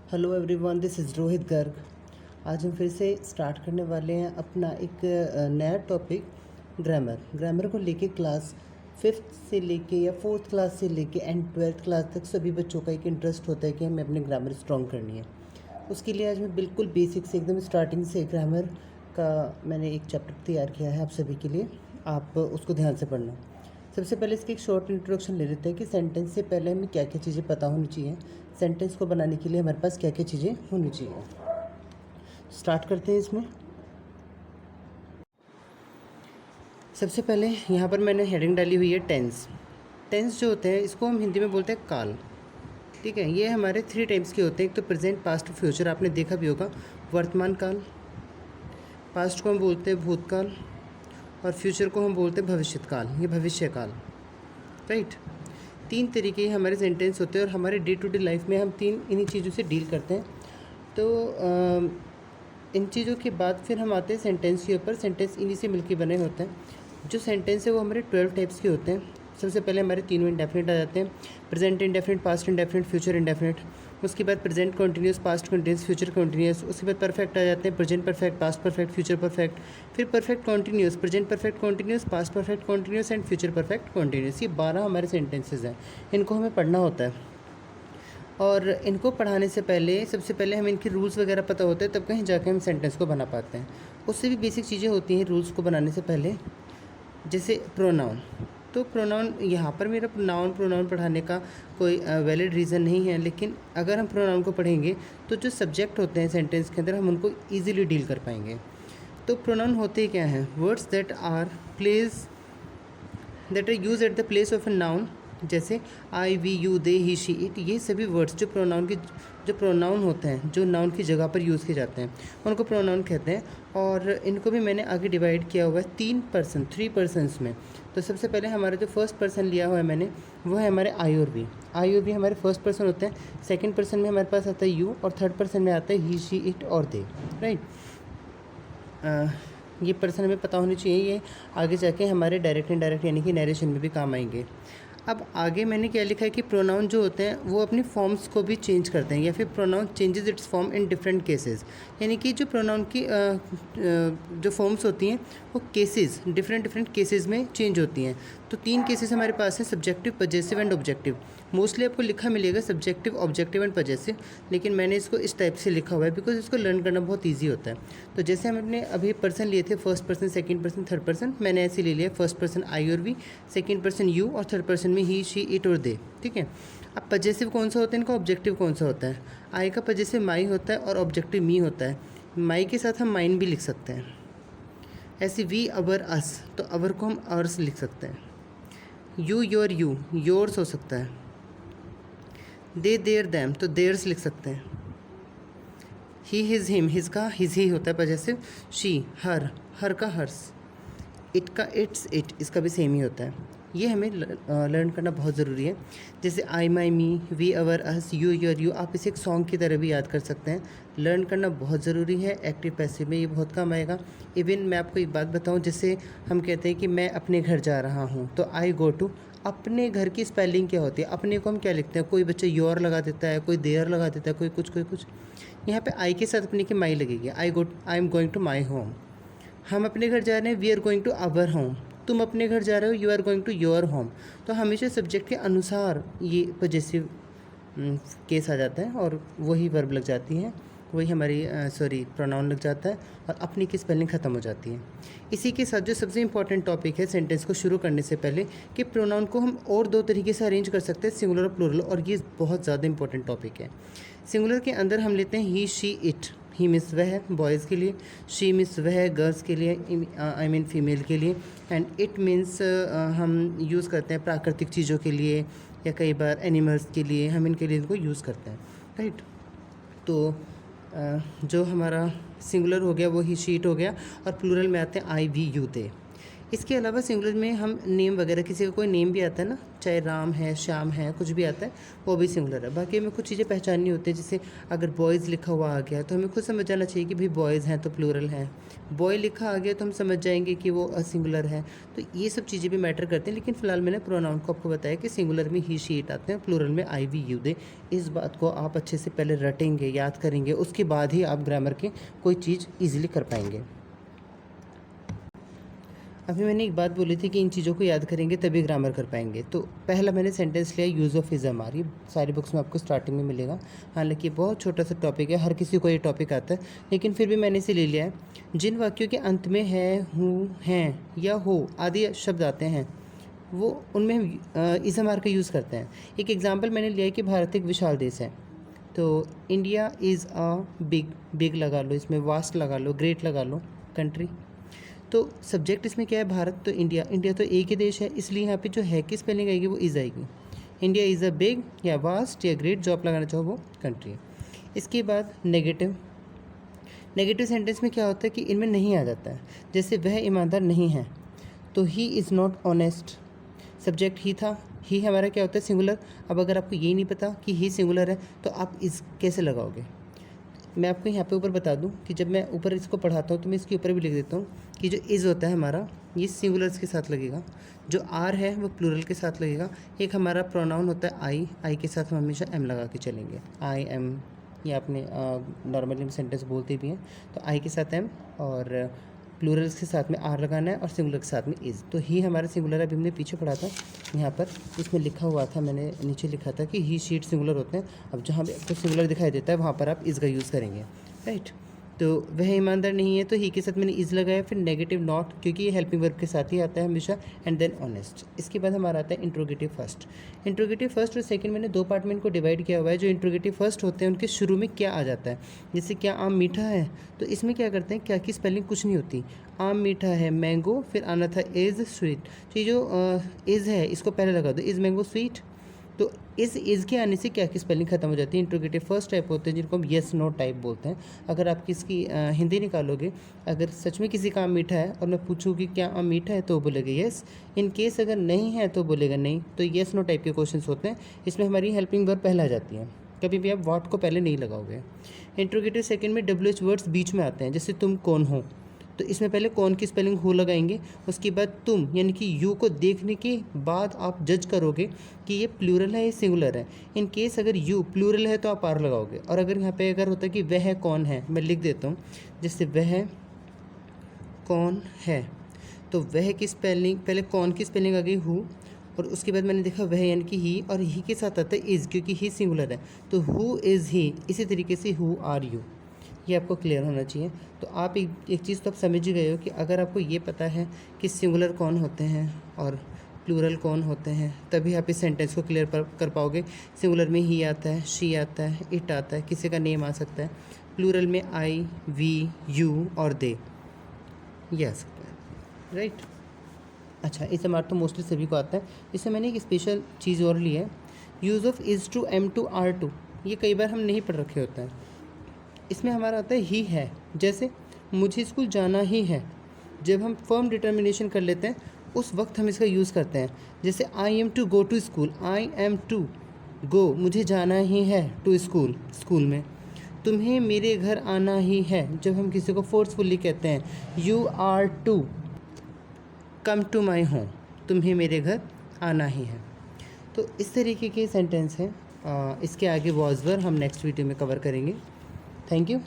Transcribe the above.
Hello everyone, this is Rohit Garg. आज हम फिर से स्टार्ट करने वाले हैं अपना एक नया टॉपिक, ग्रामर को लेके क्लास फिफ्थ से लेके या फोर्थ क्लास से लेके एंड ट्वेल्थ क्लास तक सभी बच्चों का एक इंटरेस्ट होता है कि हमें अपने ग्रामर स्ट्रॉन्ग करनी है। उसके लिए आज मैं बिल्कुल बेसिक से एकदम स्टार्टिंग से ग्रामर का मैंने एक चैप्टर तैयार किया है आप सभी के लिए। आप उसको ध्यान से पढ़ना। सबसे पहले इसकी एक शॉर्ट इंट्रोडक्शन ले लेते हैं कि सेंटेंस से पहले हमें क्या क्या चीज़ें पता होनी चाहिए, सेंटेंस को बनाने के लिए हमारे पास क्या क्या चीज़ें होनी चाहिए। स्टार्ट करते हैं इसमें। सबसे पहले यहाँ पर मैंने हेडिंग डाली हुई है टेंस। टेंस जो होते हैं इसको हम हिंदी में बोलते हैं काल। ठीक है, ये हमारे 3 टाइप्स के होते हैं। एक तो प्रेजेंट, पास्ट, फ्यूचर, आपने देखा भी होगा। वर्तमान काल, पास्ट को हम बोलते हैं भूतकाल, और फ्यूचर को हम बोलते हैं भविष्यत काल, ये भविष्य काल। राइट, 3 तरीके के हमारे सेंटेंस होते हैं और हमारे डे टू डे लाइफ में हम इन्हीं चीज़ों से डील करते हैं। तो इन चीज़ों के बाद फिर हम आते हैं सेंटेंस के ऊपर। सेंटेंस इन्हीं से मिलकर बने होते हैं। जो सेंटेंस है वो हमारे 12 टाइप्स के होते हैं। सबसे पहले हमारे तीनों इंडेफिनिट आ जाते हैं, present indefinite, past indefinite, future indefinite. उसके बाद present continuous, past continuous, future continuous. उसके बाद परफेक्ट आ जाते हैं, present perfect, past perfect, future perfect. फिर perfect continuous, present perfect continuous, past perfect continuous and future perfect continuous. ये 12 हमारे सेंटेंसेस हैं। इनको हमें पढ़ना होता है और इनको पढ़ाने से पहले सबसे पहले हमें इनके रूल्स वगैरह पता होते हैं, तब कहीं जाके हम सेंटेंस को बना पाते हैं। उससे भी बेसिक चीज़ें होती हैं रूल्स को बनाने से पहले, जैसे प्रोनाउन। तो प्रोनाउन, यहाँ पर मेरा प्रोनाउन पढ़ाने का कोई वैलिड रीज़न नहीं है, लेकिन अगर हम प्रोनाउन को पढ़ेंगे तो जो सब्जेक्ट होते हैं सेंटेंस के अंदर हम उनको ईजिली डील कर पाएंगे। तो प्रोनाउन होते क्या हैं? Words that are use at the place of a noun, जैसे I, we, you, they, he, she, it. ये सभी वर्ड्स जो प्रोनाउन होते हैं, जो नाउन की जगह पर यूज़ किए जाते हैं, उनको प्रोनाउन कहते हैं। और इनको भी मैंने आगे डिवाइड किया हुआ है 3 पर्सन्स में। तो सबसे पहले हमारा जो फर्स्ट पर्सन लिया हुआ है मैंने, वो है हमारे आई और वी। आई और वी हमारे फर्स्ट पर्सन होते हैं। सेकेंड पर्सन में हमारे पास आता है यू, और थर्ड पर्सन में आता है ही, शी, इट और दे। राइट, ये पर्सन हमें पता होनी चाहिए। ये आगे जाके हमारे डायरेक्ट इनडायरेक्ट यानी कि नरेशन में भी काम आएंगे। अब आगे मैंने क्या लिखा है कि प्रोनाउन जो होते हैं वो अपनी फॉर्म्स को भी चेंज करते हैं, या फिर pronoun changes it's form in different cases. यानी कि जो प्रोनाउन की जो फॉर्म्स होती हैं वो केसेस डिफरेंट केसेस में चेंज होती हैं। तो 3 केसेस हमारे पास हैं, subjective, possessive and objective. Mostly आपको लिखा मिलेगा सब्जेक्टिव, ऑब्जेक्टिव एंड पजेसिव, लेकिन मैंने इसको इस टाइप से लिखा हुआ है बिकॉज इसको लर्न करना बहुत ईजी होता है। तो जैसे हमने अभी पर्सन लिए थे, first person, second person, third person, मैंने ऐसे ले लिया। फर्स्ट पर्सन आई और वी, सेकंड पर्सन यू, और थर्ड पर्सन में ही, शी, इट और दे। ठीक है। अब पजेसिव कौन सा होता है, इनका ऑब्जेक्टिव कौन सा होता है? आई का पजेसिव माई होता है और ऑब्जेक्टिव मी होता है। माई के साथ हम माइन भी लिख सकते हैं। ऐसे वी, अवर, अस, तो अवर को हम अर्स लिख सकते हैं। यू, योर, यू, योर्स हो सकता है। दे, देयर, दैम, तो देयर्स लिख सकते हैं। ही, हिज, हिम, हिज का हिज ही होता है पजेसिव। शी, हर, हर का हर्स। इट का इट्स, इट, इसका भी सेम ही होता है। ये हमें लर्न करना बहुत ज़रूरी है। जैसे I, my, me, we, our, us, you, your, you, आप इसे एक सॉन्ग की तरह भी याद कर सकते हैं। लर्न करना बहुत ज़रूरी है। एक्टिव पैसिव में ये बहुत काम आएगा। इवन मैं आपको एक बात बताऊं, जैसे हम कहते हैं कि मैं अपने घर जा रहा हूं, तो आई गो टू। अपने घर की स्पेलिंग क्या होती है? अपने को हम क्या लिखते हैं? कोई बच्चा योर लगा देता है, कोई देयर लगा देता है, कोई कुछ। यहाँ पे आई के साथ अपने की माई लगेगी। I am going to my home. हम अपने घर जा रहे हैं, we are going to our home. तुम अपने घर जा रहे हो, you are going to your home. तो हमेशा सब्जेक्ट के अनुसार ये पजेसिव केस आ जाता है और वही वर्ब लग जाती है, वही हमारी प्रोनाउन लग जाता है और अपनी की स्पेलिंग ख़त्म हो जाती है। इसी के साथ जो सबसे इंपॉर्टेंट टॉपिक है सेंटेंस को शुरू करने से पहले, कि प्रोनाउन को हम और 2 तरीके से अरेंज कर सकते हैं, सिंगुलर और प्लूरल, और ये बहुत ज़्यादा इंपॉर्टेंट टॉपिक है। सिंगुलर के अंदर हम लेते हैं ही, शी, इट। ही मीन्स वह, बॉयज़ के लिए। शी मीन्स वह, गर्ल्स के लिए, आई मीन फीमेल के लिए। एंड इट मीन्स हम यूज़ करते हैं प्राकृतिक चीज़ों के लिए, या कई बार एनिमल्स के लिए, हम इनके लिए इनको यूज़ करते हैं। राइट, तो जो हमारा सिंगुलर हो गया वो ही, शी, इट हो गया, और प्लूरल में आते हैं आई, वी, यू, दे। इसके अलावा सिंगुलर में हम नेम वगैरह, किसी का कोई नेम भी आता है ना, चाहे राम है, श्याम है, कुछ भी आता है, वो भी सिंगुलर है। बाकी हमें कुछ चीज़ें पहचाननी होती है, जैसे अगर बॉयज़ लिखा हुआ आ गया तो हमें खुद समझ जाना चाहिए कि भाई बॉयज़ हैं तो प्लूरल है, बॉय लिखा आ गया तो हम समझ जाएंगे कि वो सिंगुलर है। तो ये सब चीज़ें भी मैटर करती हैं। लेकिन फ़िलहाल मैंने प्रोनाउन को आपको बताया कि सिंगुलर में ही शी इट आते हैं, प्लूरल में आई वी यू दे। इस बात को आप अच्छे से पहले रटेंगे, याद करेंगे, उसके बाद ही आप ग्रामर की कोई चीज़ ईजिली कर पाएंगे। अभी मैंने एक बात बोली थी कि इन चीज़ों को याद करेंगे तभी ग्रामर कर पाएंगे। तो पहला मैंने सेंटेंस लिया use of is am are. ये सारी बुक्स में आपको स्टार्टिंग में मिलेगा। हालांकि बहुत छोटा सा टॉपिक है, हर किसी को ये टॉपिक आता है, लेकिन फिर भी मैंने इसे ले लिया है। जिन वाक्यों के अंत में है, हूँ, हैं या हो आदि शब्द आते हैं वो उनमें हम इज़ एम आर का यूज़ करते हैं। एक एग्जाम्पल मैंने लिया है कि भारत एक विशाल देश है, तो India is a big, big लगा लो, इसमें वास्ट लगा लो, ग्रेट लगा लो, कंट्री। तो सब्जेक्ट इसमें क्या है, भारत, तो इंडिया, इंडिया तो एक ही देश है, इसलिए यहाँ पे जो है की स्पेलिंग आएगी वो इज़ आएगी। इंडिया इज़ अ बिग या वास्ट या ग्रेट, जो आप लगाना चाहो वो कंट्री है। इसके बाद नेगेटिव। नेगेटिव सेंटेंस में क्या होता है कि इनमें नहीं आ जाता है। जैसे वह ईमानदार नहीं है, तो he is not honest. Subject ही था, ही हमारा क्या होता है, सिंगुलर। अब अगर आपको यही नहीं पता कि ही सिंगुलर है तो आप इस कैसे लगाओगे। मैं आपको यहाँ पे ऊपर बता दूँ कि जब मैं ऊपर इसको पढ़ाता हूँ तो मैं इसके ऊपर भी लिख देता हूँ कि जो इज़ होता है हमारा, ये सिंगुलर्स के साथ लगेगा, जो आर है वो प्लूरल के साथ लगेगा। एक हमारा प्रोनाउन होता है आई, आई के साथ हम हमेशा एम लगा के चलेंगे। आई एम, ये आपने नॉर्मली सेंटेंस बोलते भी हैं, तो आई के साथ एम, और प्लूरल्स के साथ में आर लगाना है, और सिंगुलर के साथ में इज़। तो ही हमारा सिंगुलर है। अभी हमने पीछे पढ़ा था, यहाँ पर इसमें लिखा हुआ था, मैंने नीचे लिखा था कि ही शीट सिंगुलर होते हैं। अब जहाँ भी आपको सिंगुलर दिखाई देता है वहाँ पर आप इज़ का यूज़ करेंगे, राइट। तो वह ईमानदार नहीं है, तो ही के साथ मैंने इज़ लगाया, फिर नेगेटिव नॉट, क्योंकि ये हेल्पिंग वर्ब के साथ ही आता है हमेशा, एंड देन ऑनेस्ट। इसके बाद हमारा आता है इंट्रोगेटिव फर्स्ट। इंट्रोगेटिव फर्स्ट और सेकंड मैंने दो पार्ट में इनको डिवाइड किया हुआ है। जो इंट्रोगेटिव फर्स्ट होते हैं उनके शुरू में क्या आ जाता है, जैसे क्या आम मीठा है, तो इसमें क्या करते हैं, क्या की स्पेलिंग कुछ नहीं होती, आम मीठा है, मैंगो, फिर आना था इज़ स्वीट। तो ये जो इज़ है इसको पहले लगा दो, इज़ मैंगो स्वीट। तो इज़ के आने से क्या की स्पेलिंग खत्म हो जाती है। इंट्रोगेटिव फर्स्ट टाइप होते हैं जिनको हम येस नो टाइप बोलते हैं। अगर आप किसकी हिंदी निकालोगे, अगर सच में किसी का आम मीठा है और मैं पूछूँ कि क्या आम मीठा है, तो वो बोलेगा येस। इन केस अगर नहीं है तो बोलेगा नहीं। तो येस नो टाइप के क्वेश्चन होते हैं, इसमें हमारी हेल्पिंग वर्ब पहले आ जाती है, कभी भी आप व्हाट को पहले नहीं लगाओगे। इंट्रोगेटिव सेकंड में WH वर्ड्स बीच में आते हैं, जैसे तुम कौन हो, तो इसमें पहले कौन की स्पेलिंग हो लगाएंगे, उसके बाद तुम, यानी कि यू को देखने के बाद आप जज करोगे कि ये प्लूरल है या सिंगुलर है। इन केस अगर यू प्लूरल है तो आप आर लगाओगे। और अगर यहाँ पे अगर होता है कि वह कौन है, मैं लिख देता हूँ, जैसे वह कौन है, तो वह की स्पेलिंग, पहले कौन की स्पेलिंग आ गई हु, और उसके बाद मैंने देखा वह यानी कि ही, और ही के साथ आता है इज़, क्योंकि ही सिंगुलर है, तो हु इज़ ही। इसी तरीके से हु आर यू, ये आपको क्लियर होना चाहिए। तो आप एक चीज़ तो आप समझ ही गए हो कि अगर आपको ये पता है कि सिंगुलर कौन होते हैं और प्लूरल कौन होते हैं, तभी आप इस सेंटेंस को क्लियर कर पाओगे। सिंगुलर में ही आता है, शी आता है, इट आता है, किसी का नेम आ सकता है। प्लूरल में आई, वी, यू और दे, ये आ सकता है, राइट। अच्छा, इस हमारा तो मोस्टली सभी को आता है। इससे मैंने एक स्पेशल चीज़ और ली है, use of is to, am to, are to. ये कई बार हम नहीं पढ़ रखे होते हैं। इसमें हमारा आता है ही है, जैसे मुझे स्कूल जाना ही है। जब हम फर्म डिटर्मिनेशन कर लेते हैं उस वक्त हम इसका यूज़ करते हैं। जैसे I am to go to school, I am to go, मुझे जाना ही है टू स्कूल, स्कूल में। तुम्हें मेरे घर आना ही है, जब हम किसी को फोर्सफुली कहते हैं। You are to come to my home, तुम्हें मेरे घर आना ही है। तो इस तरीके के सेंटेंस हैं। इसके आगे वॉज वर हम नेक्स्ट वीडियो में कवर करेंगे। Thank you.